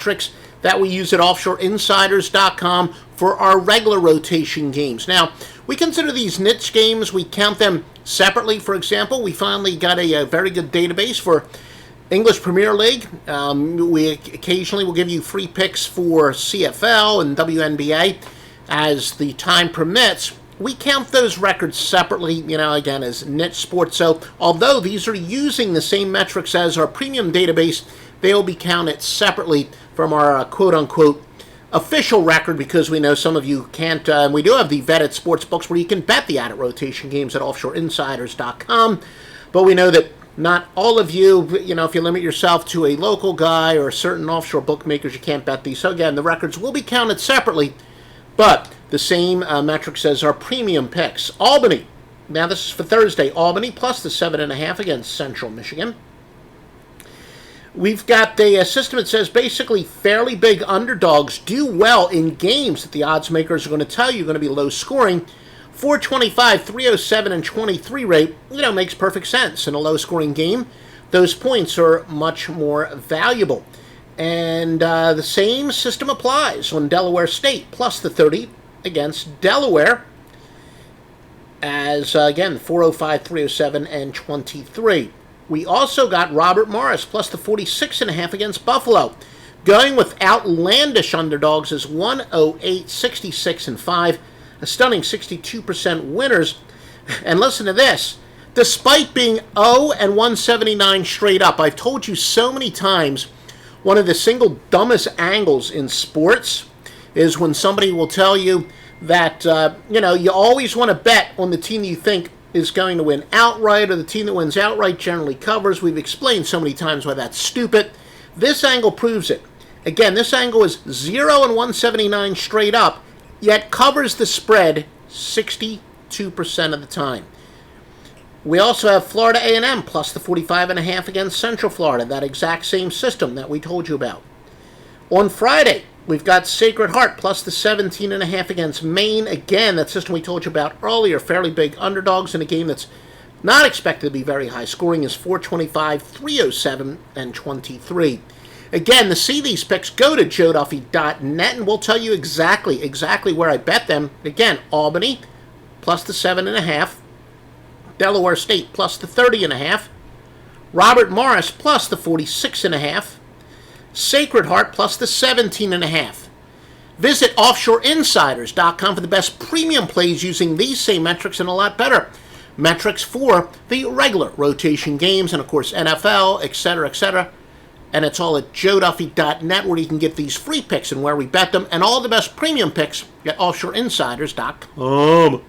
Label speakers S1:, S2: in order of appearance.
S1: metrics that we use at offshoreinsiders.com for our regular rotation games. Now, we consider these niche games, we count them separately. For example, we finally got a very good database for English Premier League. We occasionally will give you free picks for CFL and WNBA as the time permits. We count those records separately, again, as niche sports. So although these are using the same metrics as our premium database, they will be counted separately from our quote-unquote official record, because we know some of you can't. We do have the vetted sports books where you can bet the added rotation games at offshoreinsiders.com, but we know that not all of you, if you limit yourself to a local guy or certain offshore bookmakers, you can't bet these. So again, the records will be counted separately, but the same metrics as our premium picks. Albany, now this is for Thursday, Albany plus the 7.5 against Central Michigan. We've got a system that says basically fairly big underdogs do well in games that the odds makers are going to tell you are going to be low scoring. 425, 307, and 23 rate, makes perfect sense. In a low scoring game, those points are much more valuable. And the same system applies on Delaware State plus the 30 against Delaware as, again, 405, 307, and 23. We also got Robert Morris plus the 46.5 against Buffalo. Going with outlandish underdogs is 108, 66, and 5. A stunning 62% winners. And listen to this. Despite being 0 and 179 straight up, I've told you so many times, one of the single dumbest angles in sports is when somebody will tell you that, you always want to bet on the team you think is going to win outright, or the team that wins outright generally covers. We've explained so many times why that's stupid. This angle proves it. Again, this angle is 0 and 179 straight up, yet covers the spread 62% of the time. We also have Florida A&M plus the 45.5 against Central Florida, that exact same system that we told you about. On Friday, we've got Sacred Heart plus the 17.5 against Maine. Again, that system we told you about earlier, fairly big underdogs in a game that's not expected to be very high scoring, is 425, 307, and 23. Again, to see these picks, go to joeduffy.net, and we'll tell you exactly where I bet them. Again, Albany plus the 7.5, Delaware State plus the 30.5, Robert Morris plus the 46.5, Sacred Heart plus the 17.5. Visit offshoreinsiders.com for the best premium plays using these same metrics and a lot better metrics for the regular rotation games and, of course, NFL, etc. And it's all at joeduffy.net, where you can get these free picks and where we bet them, and all the best premium picks at offshoreinsiders.com.